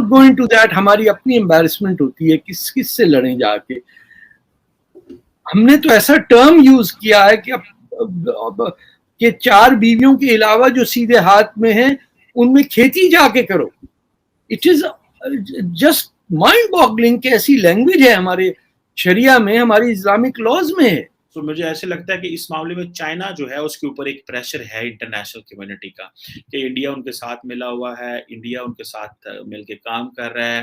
Going to that, हमारी अपनी embarrassment होती है, किस से लड़ें जाके। हमने तो ऐसा टर्म यूज किया है कि 4 बीवियों के अलावा जो सीधे हाथ में है उनमें खेती जाके करो। It is just mind boggling कि ऐसी लैंग्वेज है हमारे शरिया में, हमारी इस्लामिक लॉज में है। तो मुझे ऐसे लगता है कि इस मामले में चाइना जो है उसके ऊपर एक प्रेशर है इंटरनेशनल कम्युनिटी का, कि इंडिया उनके साथ मिला हुआ है, इंडिया उनके साथ मिलके काम कर रहा है।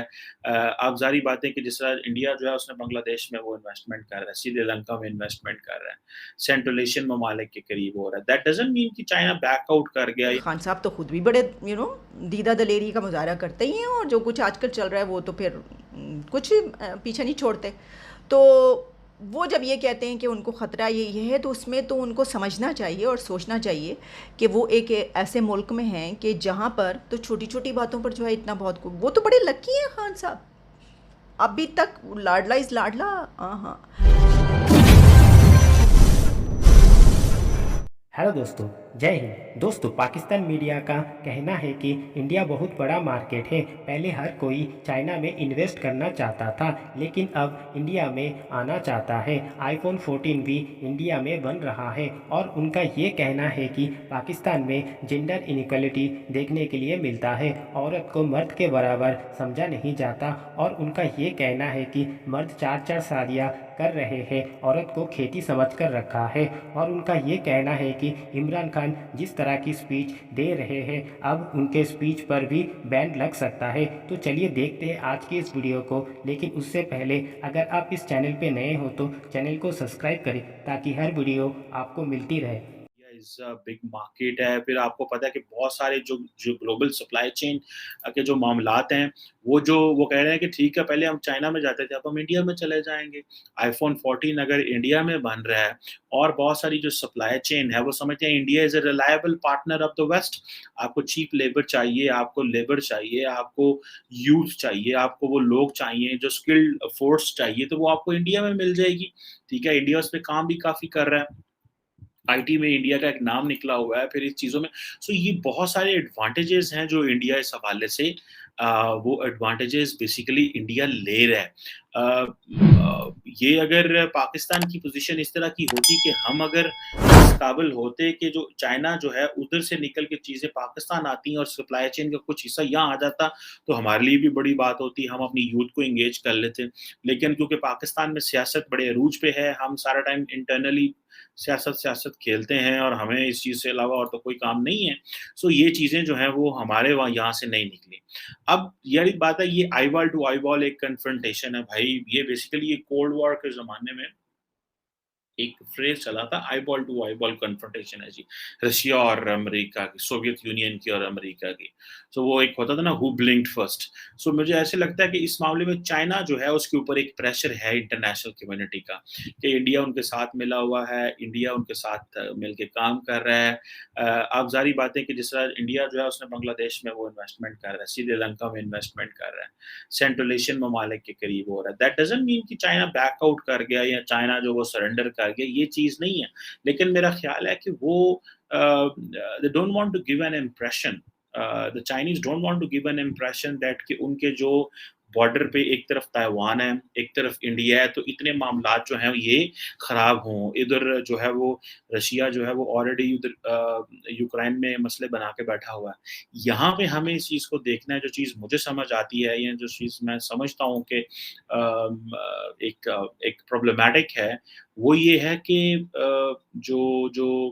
आप जारी बात है कि जिस तरह इंडिया जो है उसने बांग्लादेश में वो इन्वेस्टमेंट कर रहा है, श्रीलंका में इन्वेस्टमेंट कर रहा है, सेंट्रल एशियन ममालिक के करीब हो रहा है। दैट डजंट मीन कि चाइना बैकआउट कर गया। खान साहब तो खुद भी बड़े दीदा दलेरी का मुजाहरा करते ही हैं, और जो कुछ आजकल चल रहा है वो तो फिर कुछ पीछे नहीं छोड़ते। तो वो जब ये कहते हैं कि उनको ख़तरा ये है, तो उसमें तो उनको समझना चाहिए और सोचना चाहिए कि वो एक ऐसे मुल्क में हैं कि जहाँ पर तो छोटी छोटी बातों पर जो है इतना बहुत, वो तो बड़े लकी हैं खान साहब, अभी तक लाडला इज़ लाडला। हाँ। हेलो दोस्तों, जय हिंद। दोस्तों, पाकिस्तान मीडिया का कहना है कि इंडिया बहुत बड़ा मार्केट है। पहले हर कोई चाइना में इन्वेस्ट करना चाहता था, लेकिन अब इंडिया में आना चाहता है। आईफोन 14 भी इंडिया में बन रहा है, और उनका ये कहना है कि पाकिस्तान में जेंडर इनइक्वालिटी देखने के लिए मिलता है। औरत को मर्द के बराबर समझा नहीं जाता, और उनका ये कहना है कि मर्द 4-4 शादियाँ कर रहे हैं, औरत को खेती समझ कर रखा है। और उनका ये कहना है कि इमरान खान जिस तरह की स्पीच दे रहे हैं, अब उनके स्पीच पर भी बैन लग सकता है। तो चलिए देखते हैं आज की इस वीडियो को, लेकिन उससे पहले अगर आप इस चैनल पे नए हो तो चैनल को सब्सक्राइब करें ताकि हर वीडियो आपको मिलती रहे। इज अ बिग मार्केट है। फिर आपको पता है कि बहुत सारे जो ग्लोबल सप्लाई चेन के जो मामलात हैं, वो कह रहे हैं कि ठीक है, पहले हम चाइना में जाते थे, अब हम इंडिया में चले जाएंगे। आईफोन 14 अगर इंडिया में बन रहा है, और बहुत सारी जो सप्लाई चेन है वो समझते हैं India is a reliable partner of the west. आपको चीप लेबर चाहिए, आपको लेबर चाहिए, आपको यूथ चाहिए, आपको वो लोग चाहिए जो स्किल्ड फोर्स चाहिए, तो वो आपको इंडिया में मिल जाएगी। ठीक है, इंडिया उस पर काम भी काफ़ी कर रहा है, आईटी में इंडिया का एक नाम निकला हुआ है, फिर इस चीज़ों में। सो ये बहुत सारे एडवांटेजेस हैं जो इंडिया इस हवाले से वो एडवांटेजेस बेसिकली इंडिया ले रहा है। ये अगर पाकिस्तान की पोजीशन इस तरह की होती कि हम अगर इस काबिल होते कि जो चाइना जो है उधर से निकल के चीज़ें पाकिस्तान आती हैं और सप्लाई चेन का कुछ हिस्सा यहाँ आ जाता, तो हमारे लिए भी बड़ी बात होती, हम अपनी यूथ को एंगेज कर लेते। लेकिन क्योंकि पाकिस्तान में सियासत बड़े अरूज पे है, हम सारा टाइम इंटरनली सियासत खेलते हैं, और हमें इस चीज़ से अलावा और तो कोई काम नहीं है। सो ये चीज़ें जो हैं वो हमारे वहाँ यहाँ से नहीं निकली। अब यही बात है, ये eye ball to eye ball एक कन्फ्रंटेशन है भाई। ये बेसिकली ये कोल्ड वॉर के ज़माने में एक फ्रेज चला था, eye ball to eye ball confrontation है जी, रशिया और अमेरिका की, सोवियत यूनियन की और अमेरिका की। सो वो एक होता था ना, हु ब्लिंक्ड फर्स्ट। सो मुझे ऐसे लगता है कि इस मामले में चाइना जो है उसके ऊपर एक प्रेशर है इंटरनेशनल कम्युनिटी का, कि इंडिया उनके साथ मिला हुआ है, इंडिया उनके साथ मिलके काम कर रहा है। आप जारी बात है कि जिस तरह इंडिया जो है उसने बांग्लादेश में वो इन्वेस्टमेंट कर रहा है, श्रीलंका में इन्वेस्टमेंट कर रहा है, सेंट्रल एशियन ममालिक के करीब हो रहा है। दैट डजंट मीन कि चाइना बैकआउट कर गया या चाइना जो वो सरेंडर कर गया, ये चीज़ नहीं है। लेकिन मेरा ख्याल है कि वो they don't want to give an impression, the Chinese don't want to give an impression that कि उनके जो बॉर्डर पे एक तरफ ताइवान है, एक तरफ इंडिया है, तो इतने मामलात जो हैं ये ख़राब हों। इधर जो है वो रशिया जो है वो ऑलरेडी उधर यूक्रेन में मसले बना के बैठा हुआ है। यहाँ पे हमें इस चीज़ को देखना है। जो चीज़ मुझे समझ आती है, या जो चीज़ मैं समझता हूँ कि एक प्रॉब्लमैटिक है, वो ये है कि जो जो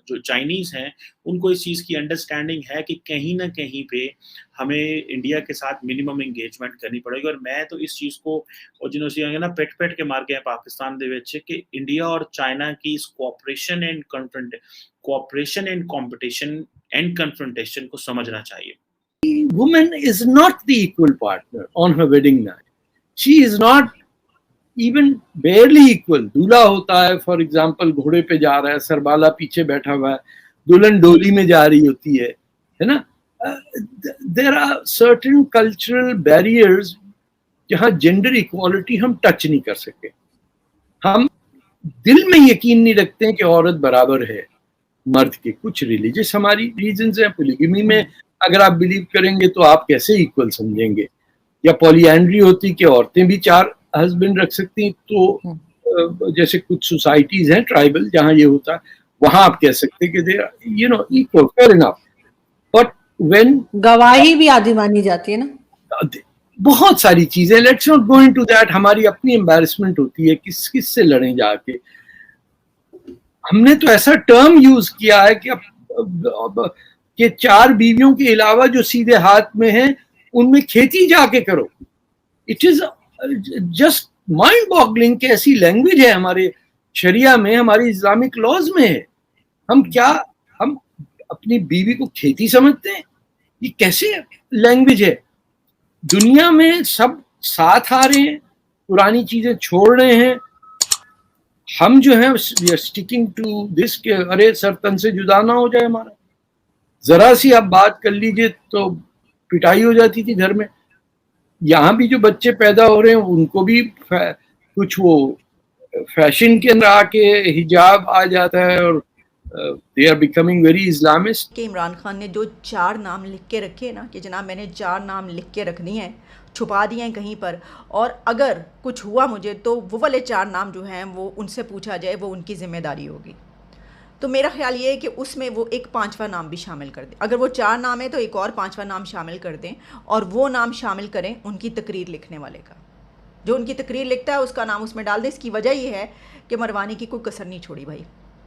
जो चाइनीज़ हैं, उनको इस चीज़ की अंडरस्टैंडिंग है कि कहीं न कहीं पे हमें इंडिया के साथ मिनिमम एंगेजमेंट करनी पड़ेगी। और मैं तो इस चीज़ को, और जिन्होंने ना पिट के मार गए पाकिस्तान दे विच, कि इंडिया और चाइना की इस cooperation and competition and confrontation को समझना चाहिए। Woman is not the equal partner on her wedding night. She is not even barely equal. दूल्हा होता है, फॉर एग्जाम्पल घोड़े पे जा रहा है, सरबाला पीछे बैठा हुआ है, दुल्हन डोली में जा रही होती है ना। There are certain cultural barriers जहाँ जेंडर इक्वालिटी हम टच नहीं कर सके। हम दिल में यकीन नहीं रखते हैं कि औरत बराबर है मर्द के। कुछ रिलीजियस हमारी रीजंस हैं, पोलिगमी में अगर आप बिलीव करेंगे तो आप कैसे इक्वल समझेंगे? या पॉलीएंड्री होती कि औरतें भी 4 हस्बैंड रख सकती, तो जैसे कुछ सोसाइटीज हैं ट्राइबल जहां ये होता है, वहां आप कह सकते कि they equal, fair enough. But when गवाही भी आदि मानी जाती है ना, बहुत सारी चीजें, let's not go into that. हमारी अपनी एम्बैरेसमेंट होती है किस किस से लड़े जाके। हमने तो ऐसा टर्म यूज किया है कि कि 4 बीवियों के अलावा जो सीधे हाथ में है उनमें खेती जाके करो। It is just mind boggling कि ऐसी लैंग्वेज है हमारे शरिया में, हमारी इस्लामिक लॉज में है। हम अपनी बीवी को खेती समझते हैं? ये कैसे लैंग्वेज है? दुनिया में सब साथ आ रहे हैं, पुरानी चीजें छोड़ रहे हैं। हम जो है we are sticking to this के अरे सर तन से जुदा ना हो जाए हमारा। जरा सी आप बात कर लीजिए तो पिटाई हो जाती थी घर में। यहाँ भी जो बच्चे पैदा हो रहे हैं उनको भी कुछ वो फैशन के अंदर आके हिजाब आ जाता है और they are becoming very Islamist. कि इमरान खान ने जो 4 नाम लिख के रखे ना कि जनाब मैंने 4 नाम लिख के रख दिए हैं, छुपा दिए हैं कहीं पर, और अगर कुछ हुआ मुझे तो वो वाले 4 नाम जो हैं वो उनसे पूछा जाए, वो उनकी जिम्मेदारी होगी। तो मेरा ख्याल ये है कि उसमें वो एक 5वां नाम भी शामिल कर दें। अगर वो 4 नाम है तो एक और 5वां नाम शामिल कर दें, और वो नाम शामिल करें उनकी तकरीर लिखने वाले का। जो उनकी तकरीर लिखता है उसका नाम उसमें डाल दें। इसकी वजह ये है कि मरवाने की कोई कसर नहीं छोड़ी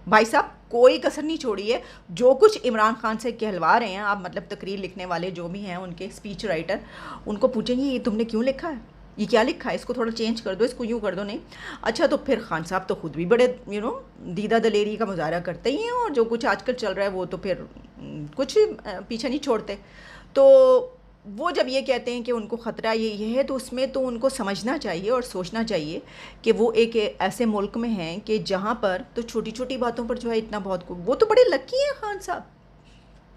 भाई साहब, कोई कसर नहीं छोड़ी है। जो कुछ इमरान खान से कहलवा रहे हैं आप, मतलब तकरीर लिखने वाले जो भी हैं, उनके स्पीच राइटर, उनको पूछेंगे ये तुमने क्यों लिखा है, ये क्या लिखा है, इसको थोड़ा चेंज कर दो, इसको यूँ कर दो। नहीं अच्छा, तो फिर खान साहब तो खुद भी बड़े दीदा दलेरी का मुजाहरा करते ही हैं, और जो कुछ आजकल चल रहा है वो तो फिर कुछ पीछे नहीं छोड़ते। तो वो जब ये कहते हैं कि उनको ख़तरा ये है, तो उसमें तो उनको समझना चाहिए और सोचना चाहिए कि वो एक ऐसे मुल्क में हैं कि जहाँ पर तो छोटी छोटी बातों पर जो है इतना बहुत वो तो बड़े लकी हैं खान साहब।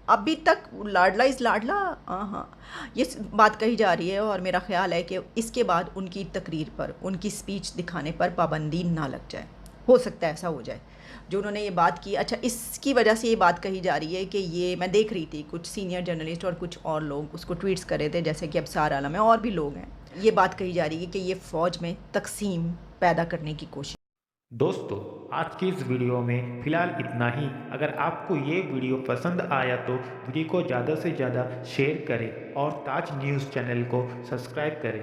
अभी तक लाडला इज़ लाडला, हाँ ये बात कही जा रही है, और मेरा ख्याल है कि इसके बाद उनकी तकरीर पर, उनकी स्पीच दिखाने पर पाबंदी ना लग जाए। हो सकता है ऐसा हो जाए जो उन्होंने ये बात की। अच्छा, इसकी वजह से ये बात कही जा रही है कि ये मैं देख रही थी कुछ सीनियर जर्नलिस्ट और कुछ और लोग उसको ट्वीट्स कर रहे थे, जैसे कि अबसार आलम है और भी लोग हैं। ये बात कही जा रही है कि ये फ़ौज में तकसीम पैदा करने की कोशिश। दोस्तों, आज की इस वीडियो में फ़िलहाल इतना ही। अगर आपको ये वीडियो पसंद आया तो वीडियो को ज़्यादा से ज़्यादा शेयर करें और ताज न्यूज़ चैनल को सब्सक्राइब करें।